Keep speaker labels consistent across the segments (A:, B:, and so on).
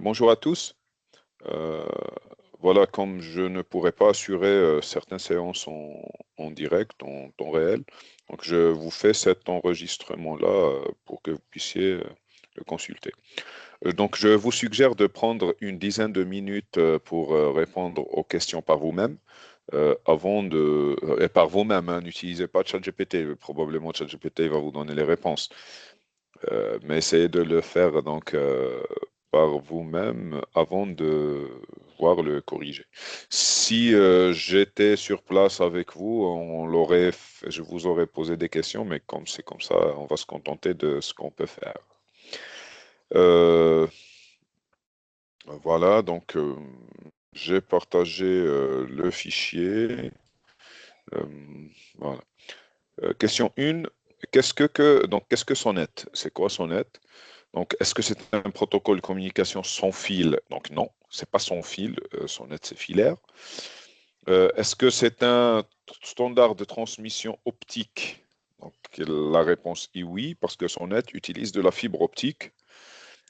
A: Bonjour à tous. Euh, voilà, comme je ne pourrais pas assurer certaines séances en direct, en temps réel, donc je vous fais cet enregistrement-là pour que vous puissiez le consulter. Donc, je vous suggère de prendre une dizaine de minutes pour répondre aux questions par vous-même. Et par vous-même, hein, n'utilisez pas ChatGPT. Probablement ChatGPT va vous donner les réponses. Mais essayez de le faire par vous-même avant de voir le corriger. Si j'étais sur place avec vous, je vous aurais posé des questions, mais comme c'est comme ça, on va se contenter de ce qu'on peut faire. Euh, voilà, j'ai partagé le fichier. Euh, voilà. Question 1. Qu'est-ce que Sonnet? C'est quoi Sonnet? Donc, est-ce que c'est un protocole de communication sans fil? Donc, non, c'est pas sans fil. Sonnet, c'est filaire. Est-ce que c'est un standard de transmission optique? Donc, la réponse est oui, parce que Sonnet utilise de la fibre optique.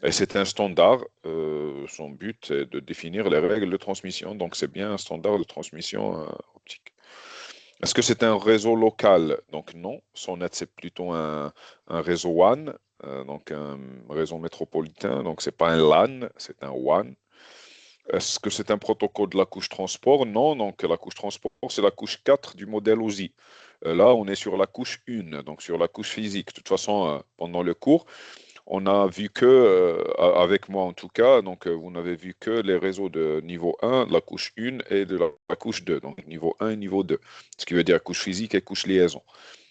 A: Et c'est un standard. Son but est de définir les règles de transmission. Donc, c'est bien un standard de transmission optique. Est-ce que c'est un réseau local? Donc non, Sonnet c'est plutôt un réseau WAN, donc un réseau métropolitain. Donc c'est pas un LAN, c'est un WAN. Est-ce que c'est un protocole de la couche transport? Non, donc la couche transport c'est la couche 4 du modèle OSI. Là, on est sur la couche 1, donc sur la couche physique. De toute façon, pendant le cours, on a vu que, avec moi en tout cas, vous n'avez vu que les réseaux de niveau 1, de la couche 1 et de la couche 2, donc niveau 1 et niveau 2, ce qui veut dire couche physique et couche liaison.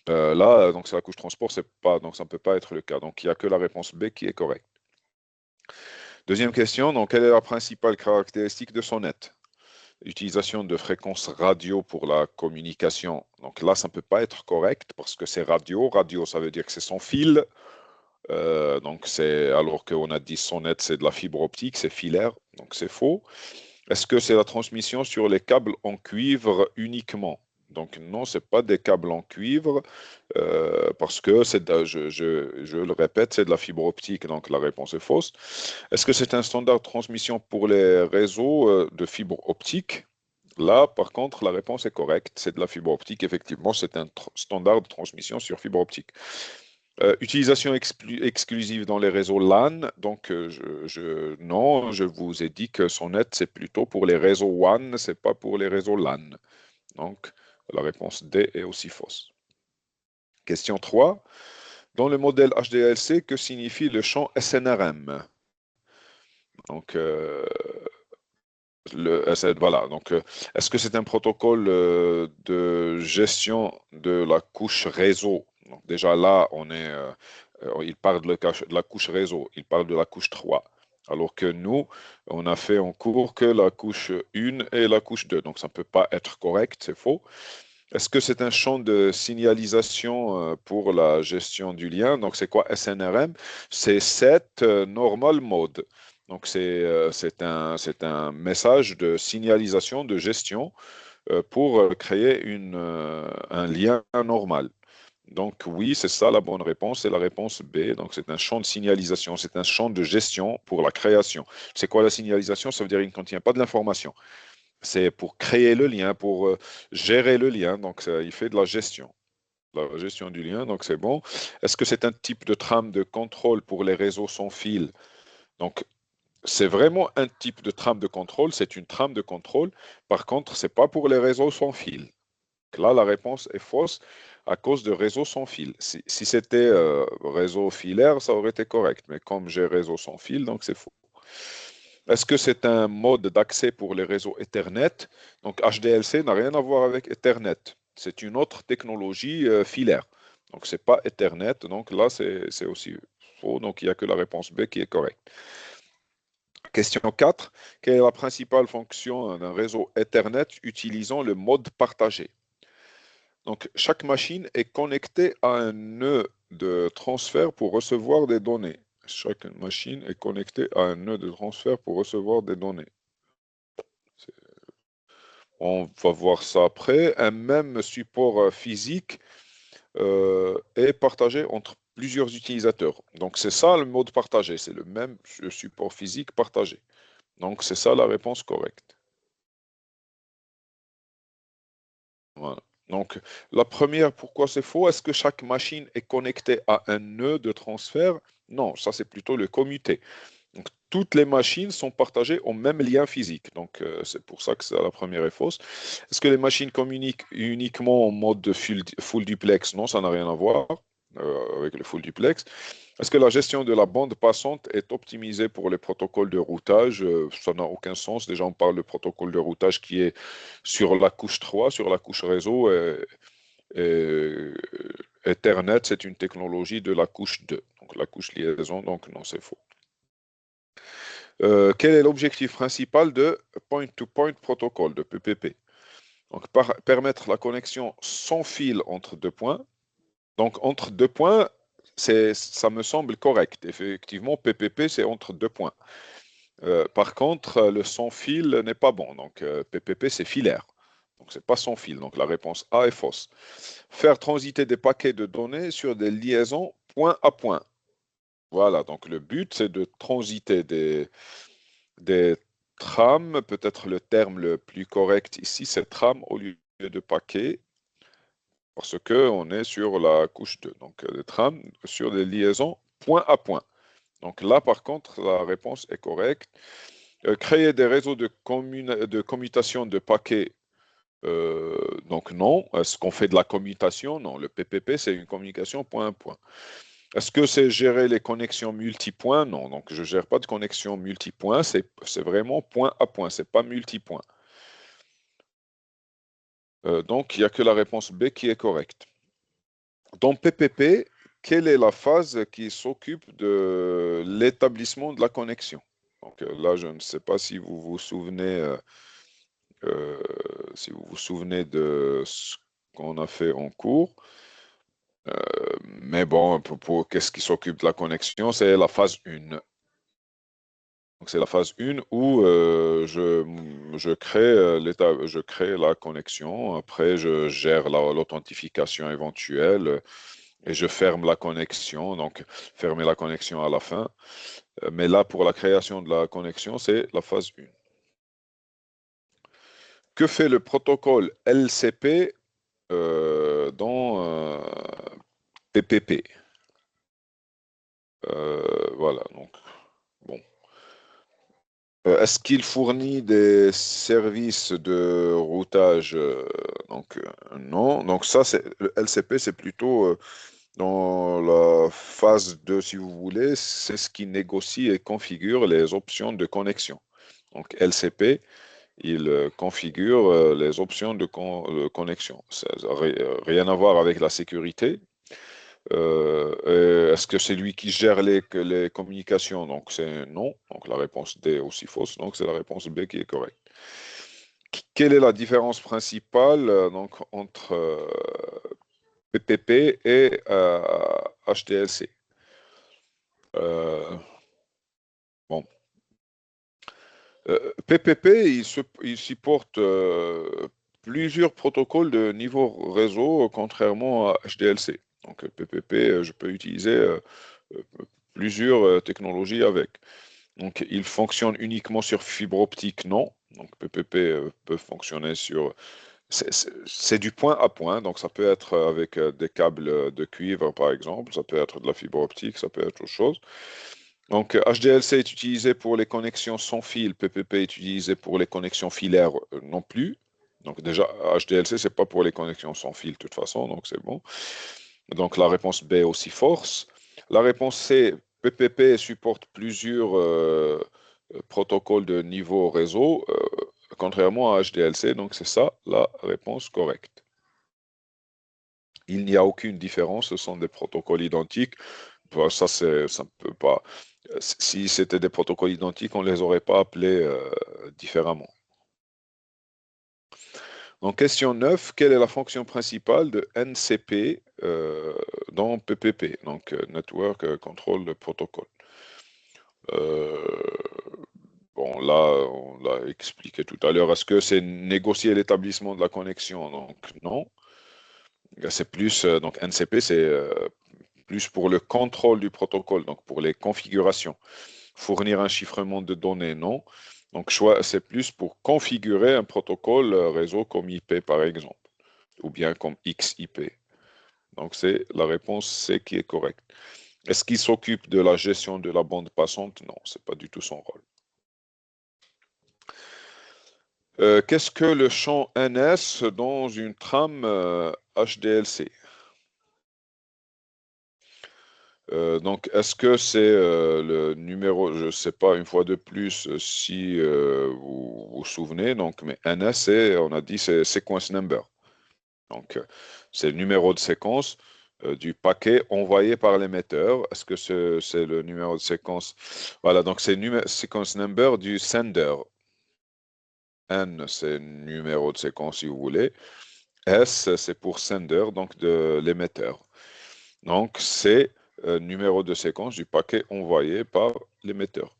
A: Là, donc c'est la couche transport, c'est pas, donc ça ne peut pas être le cas. Donc il n'y a que la réponse B qui est correcte. Deuxième question, donc quelle est la principale caractéristique de Sonnet? Utilisation de fréquences radio pour la communication. Donc là, ça ne peut pas être correct parce que c'est radio. Radio, ça veut dire que c'est sans fil. Donc c'est alors qu'on a dit Sonnet, c'est de la fibre optique, c'est filaire, donc c'est faux. Est-ce que c'est la transmission sur les câbles en cuivre uniquement? Donc non, c'est pas des câbles en cuivre parce que je le répète, c'est de la fibre optique, donc la réponse est fausse. Est-ce que c'est un standard de transmission pour les réseaux de fibre optique? Là, par contre, la réponse est correcte. C'est de la fibre optique. Effectivement, c'est un standard de transmission sur fibre optique. Utilisation exclusive dans les réseaux LAN. Donc, non, je vous ai dit que Sonnet, c'est plutôt pour les réseaux WAN, c'est pas pour les réseaux LAN. Donc, la réponse D est aussi fausse. Question 3. Dans le modèle HDLC, que signifie le champ SNRM? Donc, voilà. Est-ce que c'est un protocole de gestion de la couche réseau? Donc, déjà là, il parle de la couche réseau, il parle de la couche 3. Alors que nous, on a fait en cours que la couche 1 et la couche 2. Donc, ça ne peut pas être correct, c'est faux. Est-ce que c'est un champ de signalisation pour la gestion du lien? Donc, c'est quoi SNRM? C'est Set Normal Mode. Donc, c'est un message de signalisation, de gestion pour créer un lien normal. Donc, oui, c'est ça la bonne réponse. C'est la réponse B. Donc, c'est un champ de signalisation, c'est un champ de gestion pour la création. C'est quoi la signalisation? Ça veut dire qu'il ne contient pas de l'information. C'est pour créer le lien, pour gérer le lien. Donc, il fait de la gestion du lien. Donc, c'est bon. Est-ce que c'est un type de trame de contrôle pour les réseaux sans fil? Donc, c'est vraiment un type de trame de contrôle. C'est une trame de contrôle. Par contre, c'est pas pour les réseaux sans fil. Là, la réponse est fausse à cause de réseaux sans fil. Si c'était réseau filaire, ça aurait été correct. Mais comme j'ai réseau sans fil, donc c'est faux. Est-ce que c'est un mode d'accès pour les réseaux Ethernet? Donc HDLC n'a rien à voir avec Ethernet. C'est une autre technologie filaire. Donc c'est pas Ethernet. Donc là, c'est aussi faux. Donc il n'y a que la réponse B qui est correcte. Question 4. Quelle est la principale fonction d'un réseau Ethernet utilisant le mode partagé? Donc chaque machine est connectée à un nœud de transfert pour recevoir des données. Chaque machine est connectée à un nœud de transfert pour recevoir des données. On va voir ça après. Un même support physique est partagé entre plusieurs utilisateurs. Donc, c'est ça le mode partagé. C'est le même support physique partagé. Donc, c'est ça la réponse correcte. Voilà. Donc, la première, pourquoi c'est faux? Est-ce que chaque machine est connectée à un nœud de transfert? Non, ça c'est plutôt le commuté. Donc, toutes les machines sont partagées au même lien physique. Donc, c'est pour ça que la première est fausse. Est-ce que les machines communiquent uniquement en mode de full duplex? Non, ça n'a rien à voir avec le full duplex. Est-ce que la gestion de la bande passante est optimisée pour les protocoles de routage? Ça n'a aucun sens. Déjà, on parle de protocole de routage qui est sur la couche 3, sur la couche réseau. Et Ethernet, c'est une technologie de la couche 2, donc la couche liaison. Donc, non, c'est faux. Quel est l'objectif principal de Point-to-Point Protocol, de PPP? Donc, permettre la connexion sans fil entre deux points. Donc, entre deux points, ça me semble correct. Effectivement, PPP, c'est entre deux points. Par contre, le sans fil n'est pas bon. Donc, PPP, c'est filaire. Donc, c'est pas sans fil. Donc, la réponse A est fausse. Faire transiter des paquets de données sur des liaisons point à point. Voilà. Donc, le but, c'est de transiter des trames. Peut-être le terme le plus correct ici, c'est trame au lieu de paquets. Parce qu'on est sur la couche 2. Donc, des trames sur des liaisons point à point. Donc là, par contre, la réponse est correcte. Créer des réseaux de commutation de paquets, donc non. Est-ce qu'on fait de la commutation? Non. Le PPP, c'est une communication point à point. Est-ce que c'est gérer les connexions multipoints? Non. Donc, je ne gère pas de connexion multipoint. C'est vraiment point à point. Ce n'est pas multipoint. Donc, il n'y a que la réponse B qui est correcte. Dans PPP, quelle est la phase qui s'occupe de l'établissement de la connexion? Donc là, je ne sais pas si vous vous souvenez, euh, si vous vous souvenez de ce qu'on a fait en cours. Mais bon, qu'est-ce qui s'occupe de la connexion? C'est la phase 1. Donc c'est la phase 1 où je crée la connexion. Après, je gère l'authentification éventuelle et je ferme la connexion. Donc, fermer la connexion à la fin. Mais là, pour la création de la connexion, c'est la phase 1. Que fait le protocole LCP dans PPP? Voilà, donc, bon. Est-ce qu'il fournit des services de routage? Donc, non. Donc, ça, le LCP, c'est plutôt dans la phase 2, si vous voulez. C'est ce qui négocie et configure les options de connexion. Donc, LCP, il configure les options de connexion. Ça n'a rien à voir avec la sécurité. Est-ce que c'est lui qui gère les communications? Donc c'est non. Donc la réponse D est aussi fausse. Donc c'est la réponse B qui est correcte. Quelle est la différence principale donc, entre PPP et HDLC? Euh, bon. PPP, il supporte plusieurs protocoles de niveau réseau, contrairement à HDLC. Donc PPP, je peux utiliser euh, plusieurs technologies avec. Donc il fonctionne uniquement sur fibre optique, non. Donc PPP peut fonctionner sur... C'est du point à point, donc ça peut être avec des câbles de cuivre, par exemple, ça peut être de la fibre optique, ça peut être autre chose. Donc, HDLC est utilisé pour les connexions sans fil, PPP est utilisé pour les connexions filaires non plus. Donc, déjà, HDLC, c'est pas pour les connexions sans fil de toute façon, donc c'est bon. Donc, la réponse B est aussi force. La réponse C, PPP supporte plusieurs protocoles de niveau réseau, contrairement à HDLC, donc c'est ça la réponse correcte. Il n'y a aucune différence, ce sont des protocoles identiques. Bah, ça ne peut pas. Si c'était des protocoles identiques, on ne les aurait pas appelés différemment. Donc, question 9, quelle est la fonction principale de NCP dans PPP, donc Network Control Protocol? Bon, là, on l'a expliqué tout à l'heure. Est-ce que c'est négocier l'établissement de la connexion? Donc, non. C'est plus, donc NCP, c'est plus pour le contrôle du protocole, donc pour les configurations. Fournir un chiffrement de données, non. Donc, c'est plus pour configurer un protocole réseau comme IP, par exemple, ou bien comme XIP. Donc, c'est la réponse C qui est correcte. Est-ce qu'il s'occupe de la gestion de la bande passante? Non, ce n'est pas du tout son rôle. Qu'est-ce que le champ NS dans une trame HDLC? Donc, est-ce que c'est le numéro, je ne sais pas, une fois de plus, si vous vous souvenez, donc, mais NS, on a dit, c'est sequence number. Donc, c'est le numéro de séquence du paquet envoyé par l'émetteur. Est-ce que c'est le numéro de séquence? Voilà, donc c'est le sequence number du sender. N, c'est numéro de séquence si vous voulez. S, c'est pour sender, donc de l'émetteur. Donc, c'est numéro de séquence du paquet envoyé par l'émetteur.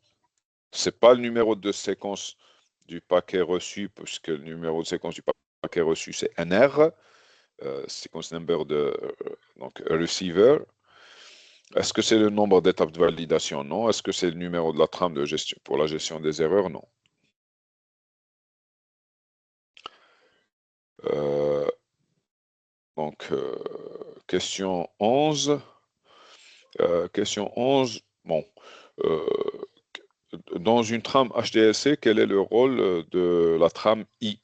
A: Ce n'est pas le numéro de séquence du paquet reçu, puisque le numéro de séquence du paquet reçu, c'est NR, sequence number de donc, receiver. Est-ce que c'est le nombre d'étapes de validation? Non. Est-ce que c'est le numéro de la trame de gestion pour la gestion des erreurs? Non. Euh, donc, question 11. Question 11. Bon. Euh, dans une trame HDLC, quel est le rôle de la trame I?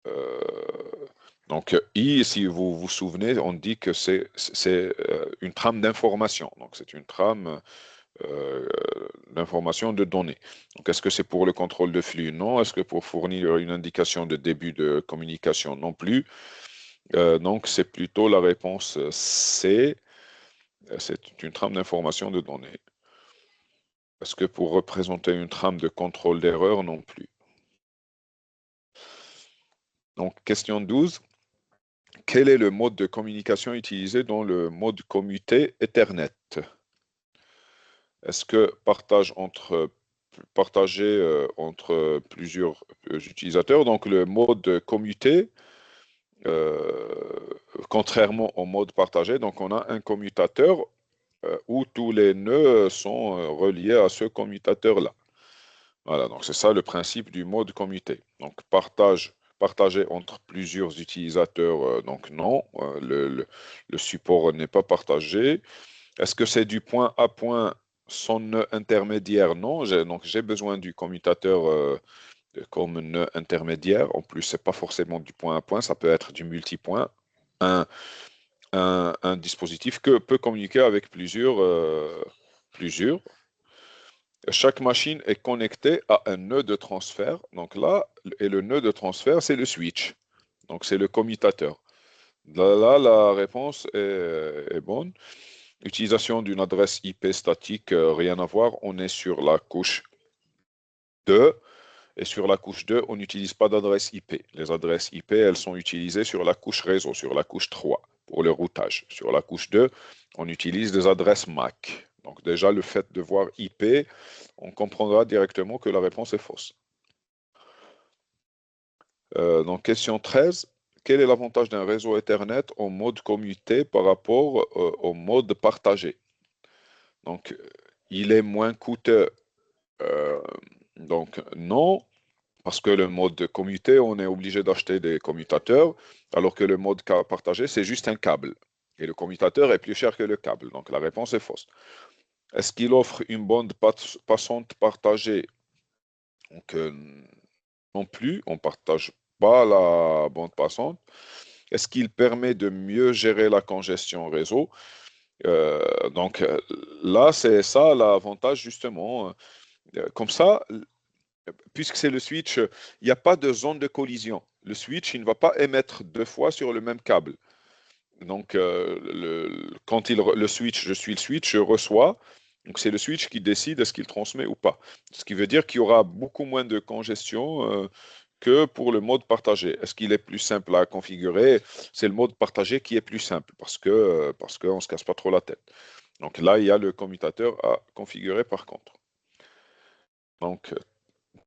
A: Euh, donc, I, si vous vous souvenez, on dit que c'est une trame d'information. Donc, c'est une trame euh, d'information de données. Donc, est-ce que c'est pour le contrôle de flux? Non. Est-ce que pour fournir une indication de début de communication? Non plus. Donc, c'est plutôt la réponse C. C'est une trame d'information de données. Est-ce que pour représenter une trame de contrôle d'erreur? Non plus. Donc, question 12. Quel est le mode de communication utilisé dans le mode commuté Ethernet? Est-ce que partager entre plusieurs utilisateurs, donc le mode commuté, contrairement au mode partagé, donc on a un commutateur où tous les nœuds sont reliés à ce commutateur-là. Voilà, donc c'est ça le principe du mode commuté. Donc partager entre plusieurs utilisateurs, donc non, le support n'est pas partagé. Est-ce que c'est du point à point sans nœud intermédiaire? Non, donc j'ai besoin du commutateur comme nœud intermédiaire. En plus, c'est pas forcément du point à point, ça peut être du multipoint. Un, un dispositif que peut communiquer avec plusieurs. Chaque machine est connectée à un nœud de transfert. Donc là, et le nœud de transfert, c'est le switch. Donc c'est le commutateur. Là, la réponse est bonne. Utilisation d'une adresse IP statique, rien à voir. On est sur la couche 2. Et sur la couche 2, on n'utilise pas d'adresse IP. Les adresses IP, elles sont utilisées sur la couche réseau, sur la couche 3, pour le routage. Sur la couche 2, on utilise des adresses MAC. Donc déjà, le fait de voir IP, on comprendra directement que la réponse est fausse. Donc, question 13. Quel est l'avantage d'un réseau Ethernet en mode commuté par rapport au mode partagé? Donc, il est moins coûteux. Euh, donc, non, parce que le mode commuté, on est obligé d'acheter des commutateurs, alors que le mode partagé, c'est juste un câble. Et le commutateur est plus cher que le câble. Donc, la réponse est fausse. Est-ce qu'il offre une bande passante partagée? Donc, non plus, on ne partage pas la bande passante. Est-ce qu'il permet de mieux gérer la congestion réseau? Donc là, c'est ça l'avantage justement. Comme ça, puisque c'est le switch, il n'y a pas de zone de collision. Le switch, il ne va pas émettre deux fois sur le même câble. Donc, quand le switch, je suis le switch, je reçois. Donc, c'est le switch qui décide est-ce qu'il transmet ou pas. Ce qui veut dire qu'il y aura beaucoup moins de congestion que pour le mode partagé. Est-ce qu'il est plus simple à configurer? C'est le mode partagé qui est plus simple parce qu'on ne se casse pas trop la tête. Donc là, il y a le commutateur à configurer par contre. Donc,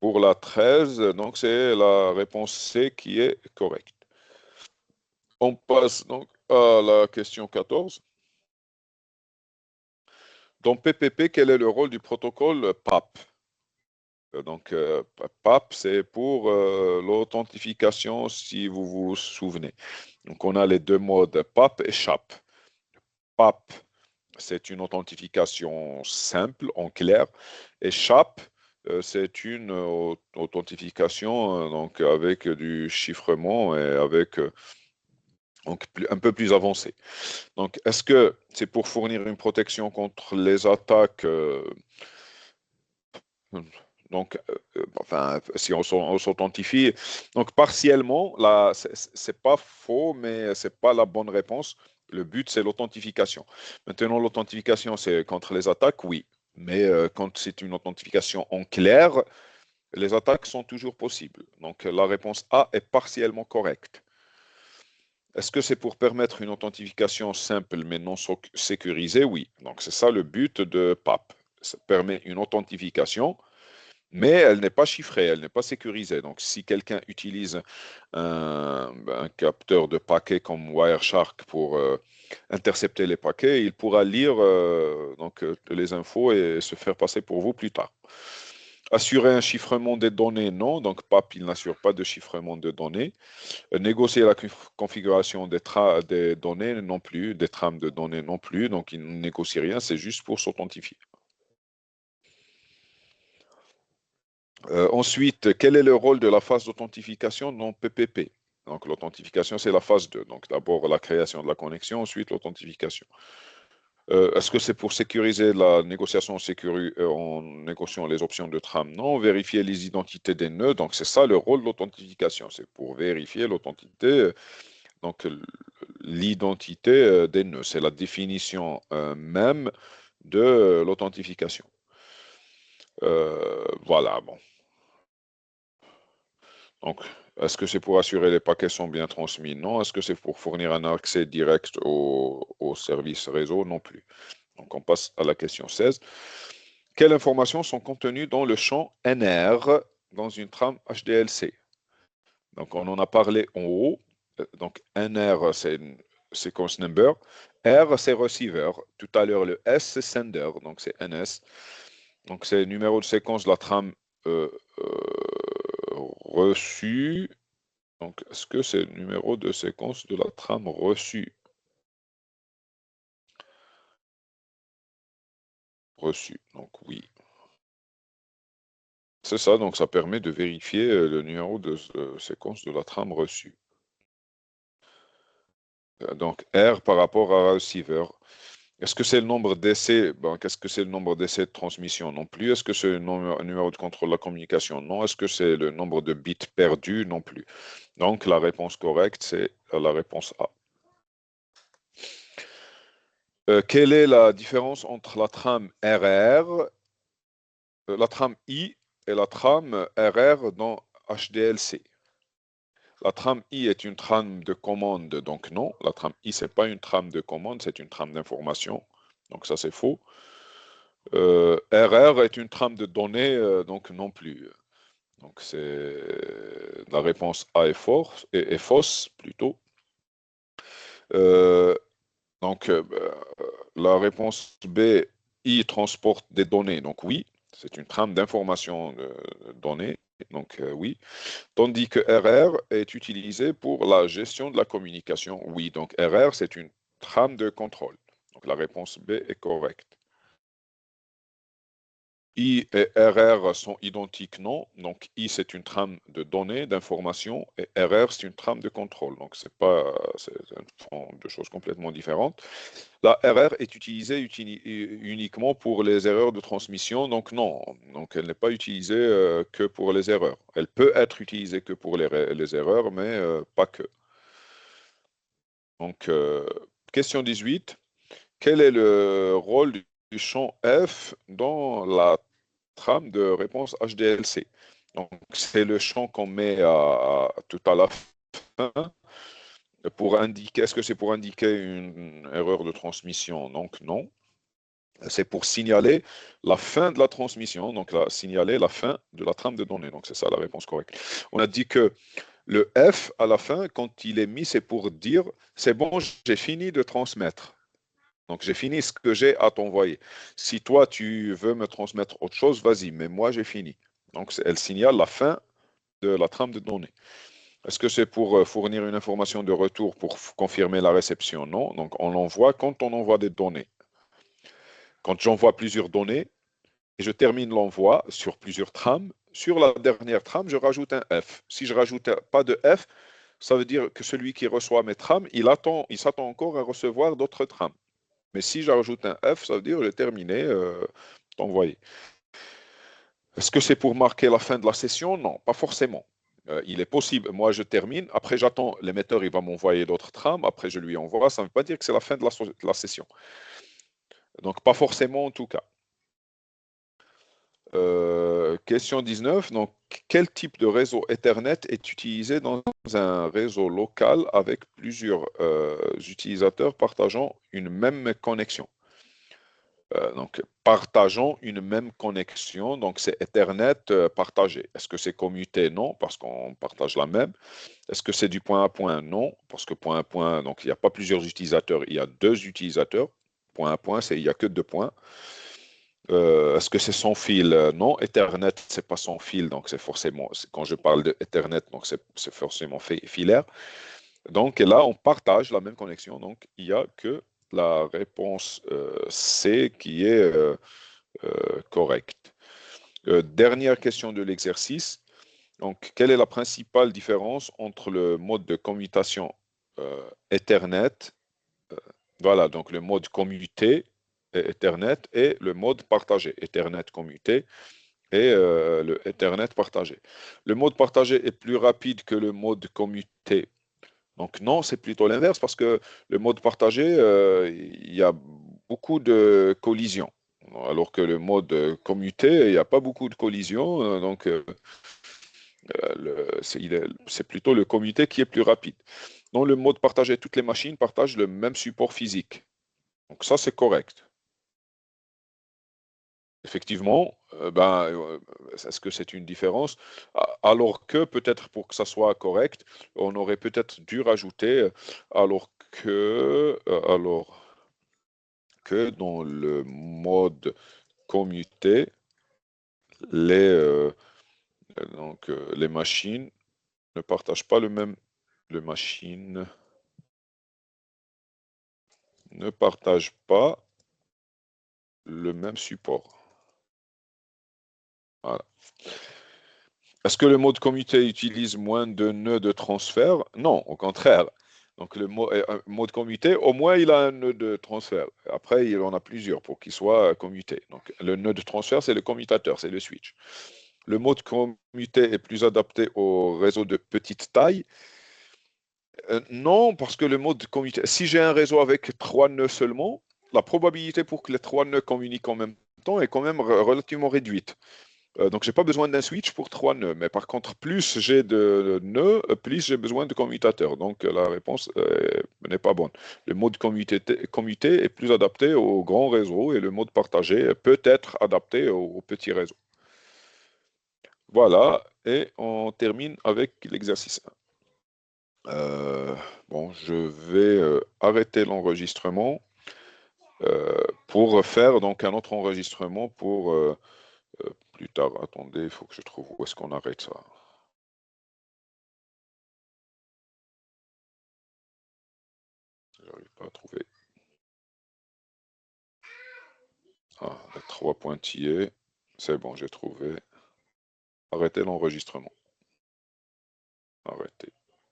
A: pour la 13, donc c'est la réponse C qui est correcte. On passe donc à la question 14. Dans PPP, quel est le rôle du protocole PAP? Donc, PAP, c'est pour l'authentification, si vous vous souvenez. Donc, on a les deux modes PAP et SHAP. PAP, c'est une authentification simple, en clair, et SHAP, c'est une authentification donc avec du chiffrement et avec donc un peu plus avancé. Donc, est-ce que c'est pour fournir une protection contre les attaques donc, enfin, si on s'authentifie, donc partiellement, là, c'est pas faux, mais c'est pas la bonne réponse. Le but, c'est l'authentification. Maintenant, l'authentification, c'est contre les attaques, oui. Mais quand c'est une authentification en clair, les attaques sont toujours possibles. Donc, la réponse A est partiellement correcte. Est-ce que c'est pour permettre une authentification simple mais non sécurisée? Oui. Donc, c'est ça le but de PAP. Ça permet une authentification mais elle n'est pas chiffrée, elle n'est pas sécurisée. Donc, si quelqu'un utilise un capteur de paquets comme Wireshark pour intercepter les paquets, il pourra lire donc, les infos et se faire passer pour vous plus tard. Assurer un chiffrement des données, non. Donc, PAP, il n'assure pas de chiffrement de données. Négocier la configuration des données non plus, des trames de données non plus. Donc, il ne négocie rien, c'est juste pour s'authentifier. Ensuite, quel est le rôle de la phase d'authentification dans PPP? Donc, l'authentification, c'est la phase 2. Donc, d'abord la création de la connexion, ensuite l'authentification. Est-ce que c'est pour sécuriser la négociation en négociant les options de trame? Non. Vérifier les identités des nœuds. Donc, c'est ça le rôle de l'authentification. C'est pour vérifier l'authenticité, donc l'identité des nœuds. C'est la définition même de l'authentification. Voilà, bon. Donc, est-ce que c'est pour assurer les paquets sont bien transmis? Non. Est-ce que c'est pour fournir un accès direct au service réseau? Non plus. Donc, on passe à la question 16. Quelles informations sont contenues dans le champ NR dans une trame HDLC? Donc, on en a parlé en haut. Donc, NR, c'est une sequence number. R, c'est receiver. Tout à l'heure, le S, c'est sender. Donc, c'est NS. Donc, c'est le numéro de séquence de la trame euh, reçue. Donc, est-ce que c'est le numéro de séquence de la trame reçue? Reçue, donc oui. C'est ça, donc ça permet de vérifier le numéro de séquence de la trame reçue. Donc R par rapport à receiver. Est-ce que c'est le nombre d'essais? Qu'est-ce que c'est le nombre d'essais de transmission? Non plus. Est-ce que c'est le numéro de contrôle de la communication? Non. Est-ce que c'est le nombre de bits perdus? Non plus. Donc la réponse correcte, c'est la réponse A. Quelle est la différence entre la trame RR, la trame I et la trame RR dans HDLC? La trame I est une trame de commande, donc non. La trame I, ce n'est pas une trame de commande, c'est une trame d'information. Donc ça, c'est faux. RR est une trame de données, donc non plus. Donc c'est la réponse A est fausse plutôt. Euh, donc la réponse B, I transporte des données. Donc oui, c'est une trame d'information de données. Donc oui. Tandis que RR est utilisé pour la gestion de la communication. Oui, donc RR, c'est une trame de contrôle. Donc la réponse B est correcte. I et RR sont identiques, non. Donc I, c'est une trame de données, d'information, et RR, c'est une trame de contrôle. Donc c'est deux choses complètement différentes. La RR est utilisée uniquement pour les erreurs de transmission, donc non. Donc elle n'est pas utilisée que pour les erreurs. Elle peut être utilisée que pour les erreurs, mais pas que. Donc, question 18. Quel est le rôle du champ F dans la trame de réponse HDLC? Donc, c'est le champ qu'on met tout à la fin pour indiquer, est-ce que c'est pour indiquer une erreur de transmission? Donc, non. C'est pour signaler la fin de la transmission, donc signaler la fin de la trame de données. Donc, c'est ça la réponse correcte. On a dit que le F à la fin, quand il est mis, c'est pour dire, c'est bon, j'ai fini de transmettre. Donc, j'ai fini ce que j'ai à t'envoyer. Si toi, tu veux me transmettre autre chose, vas-y, mais moi, j'ai fini. Donc, elle signale la fin de la trame de données. Est-ce que c'est pour fournir une information de retour pour confirmer la réception? Non. Donc, on l'envoie quand on envoie des données. Quand j'envoie plusieurs données et je termine l'envoi sur plusieurs trames, sur la dernière trame, je rajoute un F. Si je rajoute pas de F, ça veut dire que celui qui reçoit mes trames, il s'attend encore à recevoir d'autres trames. Mais si j'ajoute un F, ça veut dire que j'ai terminé d'envoyer. Est-ce que c'est pour marquer la fin de la session? Non, pas forcément. Il est possible, moi je termine, après j'attends, l'émetteur il va m'envoyer d'autres trames, après je lui envoie, ça ne veut pas dire que c'est la fin de la session. Donc pas forcément en tout cas. Question 19, donc quel type de réseau Ethernet est utilisé dans un réseau local avec plusieurs utilisateurs partageant une même connexion? Donc, partageons une même connexion. Donc, c'est Ethernet partagé. Est-ce que c'est commuté? Non, parce qu'on partage la même. Est-ce que c'est du point à point? Non, parce que point à point, donc il n'y a pas plusieurs utilisateurs, il y a deux utilisateurs. Point à point, il n'y a que deux points. Est-ce que c'est sans fil? Non, Ethernet, c'est pas sans fil, donc c'est forcément, quand je parle de Ethernet, donc c'est forcément filaire. Donc là, on partage la même connexion, donc il n'y a que la réponse C qui est correcte. Dernière question de l'exercice. Donc, quelle est la principale différence entre le mode de commutation Ethernet, euh, voilà, donc le mode commuté Ethernet et le mode partagé, Ethernet commuté et le Ethernet partagé. Le mode partagé est plus rapide que le mode commuté. Donc non, c'est plutôt l'inverse parce que le mode partagé, il y a beaucoup de collisions. Alors que le mode commuté, il n'y a pas beaucoup de collisions. Donc c'est plutôt le commuté qui est plus rapide. Dans le mode partagé, toutes les machines partagent le même support physique. Donc ça, c'est correct. Effectivement, est-ce que c'est une différence? Alors que peut-être pour que ça soit correct, on aurait peut-être dû rajouter alors que dans le mode commuté, les, les machines ne partagent pas le même, les machines ne partagent pas le même support. Voilà. Est-ce que le mode commuté utilise moins de nœuds de transfert? Non, au contraire. Donc le mode commuté, au moins il a un nœud de transfert. Après, il en a plusieurs pour qu'il soit commuté. Donc le nœud de transfert, c'est le commutateur, c'est le switch. Le mode commuté est plus adapté au réseau de petite taille. Non, parce que le mode commuté, si j'ai un réseau avec trois nœuds seulement, la probabilité pour que les trois nœuds communiquent en même temps est quand même relativement réduite. Donc, j'ai pas besoin d'un switch pour trois nœuds. Mais par contre, plus j'ai de nœuds, plus j'ai besoin de commutateurs. Donc, la réponse n'est pas bonne. Le mode commuté est plus adapté aux grands réseaux et le mode partagé peut être adapté aux petits réseaux. Voilà, et on termine avec l'exercice 1. Bon, je vais arrêter l'enregistrement pour faire donc un autre enregistrement pour plus tard. Attendez, il faut que je trouve où est-ce qu'on arrête ça. J'arrive pas à trouver. Ah, les trois pointillés. C'est bon, j'ai trouvé. Arrêter l'enregistrement.